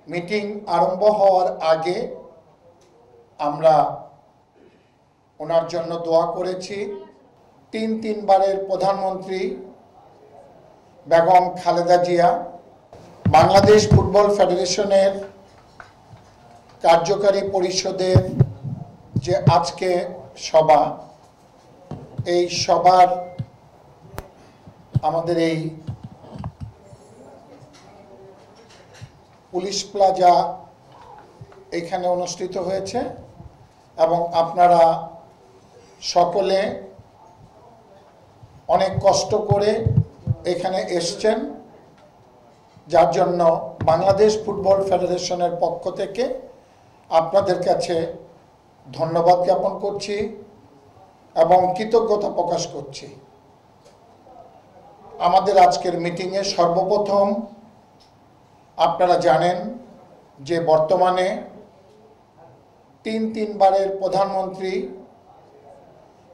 Meeting আরম্ভ হওয়ার আগে আমরা ওনার জন্য দোয়া করেছি। তিনবারের প্রধানমন্ত্রী বেগম খালেদা জিয়া, বাংলাদেশ ফুটবল ফেডারেশনের কার্যকারী পরিষদের যে আজকে সভা, এই সভার আমাদের এই পুলিশ প্লাজা এখানে অনুষ্ঠিত হয়েছে এবং আপনারা সকলে অনেক কষ্ট করে এখানে এসছেন, যার জন্য বাংলাদেশ ফুটবল ফেডারেশনের পক্ষ থেকে আপনাদের কাছে ধন্যবাদ জ্ঞাপন করছি এবং কৃতজ্ঞতা প্রকাশ করছি। আমাদের আজকের মিটিংয়ে সর্বপ্রথম আপনারা জানেন যে বর্তমানে তিনবারের প্রধানমন্ত্রী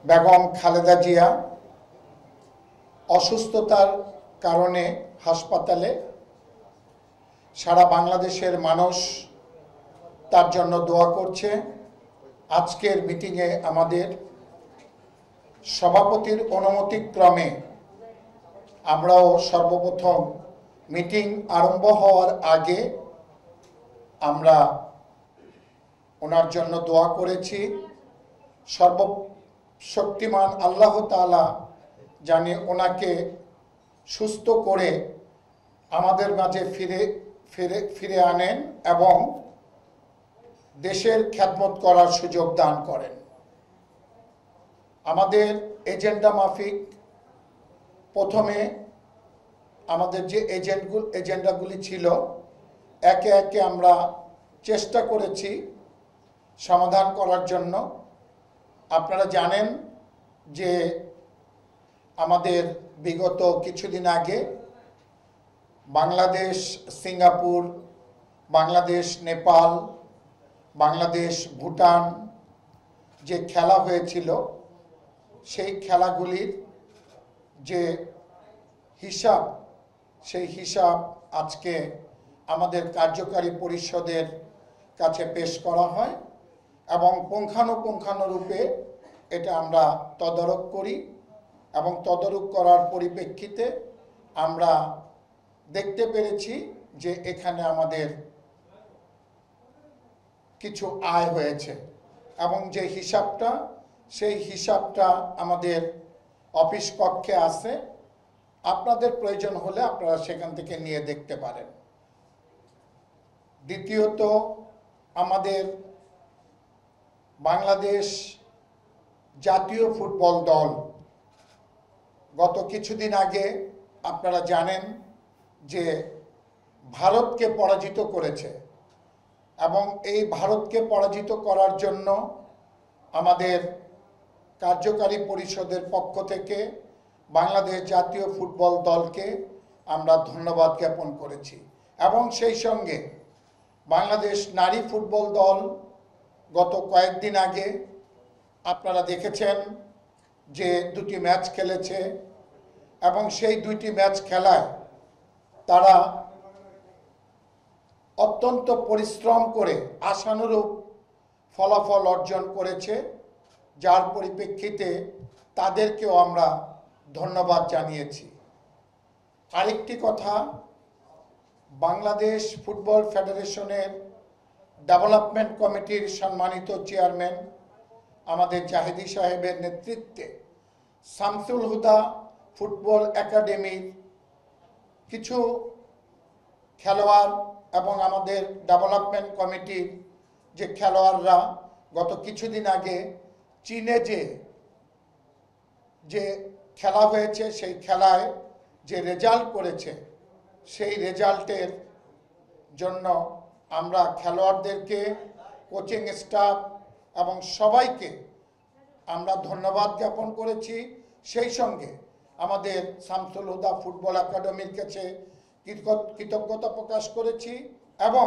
বেগম খালেদা জিয়া অসুস্থতার কারণে হাসপাতালে। সারা বাংলাদেশের মানুষ তার জন্য দোয়া করছে। আজকের মিটিংয়ে আমাদের সভাপতির অনুমতিক্রমে আমরাও সর্বপ্রথম মিটিং আরম্ভ হওয়ার আগে আমরা ওনার জন্য দোয়া করেছি। সর্বশক্তিমান আল্লাহ তাআলা জানি ওনাকে সুস্থ করে আমাদের মাঝে ফিরে আনেন এবং দেশের খ্যাতমত করার সুযোগ দান করেন। আমাদের এজেন্ডা মাফিক প্রথমে আমাদের যে এজেন্ডাগুলি ছিল একে একে আমরা চেষ্টা করেছি সমাধান করার জন্য। আপনারা জানেন যে আমাদের বিগত কিছুদিন আগে বাংলাদেশ সিঙ্গাপুর, বাংলাদেশ নেপাল, বাংলাদেশ ভুটান যে খেলা হয়েছিল, সেই খেলাগুলির যে হিসাব, সেই হিসাব আজকে আমাদের কার্যকারী পরিষদের কাছে পেশ করা হয় এবং পুঙ্খানুপুঙ্খানুরূপে এটা আমরা তদারক করি এবং তদারক করার পরিপ্রেক্ষিতে আমরা দেখতে পেরেছি যে এখানে আমাদের কিছু আয় হয়েছে এবং যে হিসাবটা, সেই হিসাবটা আমাদের অফিস কক্ষে আছে। আপনাদের প্রয়োজন হলে আপনারা সেখান থেকে নিয়ে দেখতে পারেন। দ্বিতীয়ত, আমাদের বাংলাদেশ জাতীয় ফুটবল দল গত কিছুদিন আগে আপনারা জানেন যে ভারতকে পরাজিত করেছে এবং এই ভারতকে পরাজিত করার জন্য আমাদের কার্যকারী পরিষদের পক্ষ থেকে বাংলাদেশ জাতীয় ফুটবল দলকে আমরা ধন্যবাদ জ্ঞাপন করেছি এবং সেই সঙ্গে বাংলাদেশ নারী ফুটবল দল গত কয়েকদিন আগে আপনারা দেখেছেন যে 2টি ম্যাচ খেলেছে এবং সেই 2টি ম্যাচ খেলায় তারা অত্যন্ত পরিশ্রম করে আশানুরূপ ফলাফল অর্জন করেছে, যার পরিপ্রেক্ষিতে তাদেরকেও আমরা ধন্যবাদ জানিয়েছি। আরেকটি কথা, বাংলাদেশ ফুটবল ফেডারেশনের ডেভেলপমেন্ট কমিটির সম্মানিত চেয়ারম্যান আমাদের জাহেদী সাহেবের নেতৃত্বে শামসুল হুদা ফুটবল একাডেমির কিছু খেলোয়াড় এবং আমাদের ডেভেলপমেন্ট কমিটির যে খেলোয়াড়রা গত কিছুদিন আগে চীনে যে খেলা হয়েছে, সেই খেলায় যে রেজাল্ট করেছে, সেই রেজাল্টের জন্য আমরা খেলোয়াড়দেরকে, কোচিং স্টাফ এবং সবাইকে আমরা ধন্যবাদ জ্ঞাপন করেছি। সেই সঙ্গে আমাদের শামসুল হুদা ফুটবল একাডেমির কাছে কৃতজ্ঞতা প্রকাশ করেছি এবং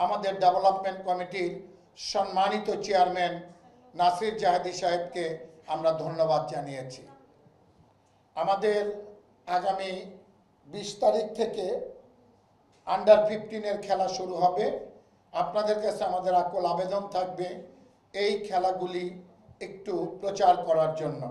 আমাদের ডেভেলপমেন্ট কমিটির সম্মানিত চেয়ারম্যান নাসির জাহেদী সাহেবকে আমরা ধন্যবাদ জানিয়েছি। আমাদের আগামী 20 তারিখ থেকে আন্ডার 15-এর খেলা শুরু হবে। আপনাদের কাছে আমাদের আকুল আবেদন থাকবে এই খেলাগুলি একটু প্রচার করার জন্য।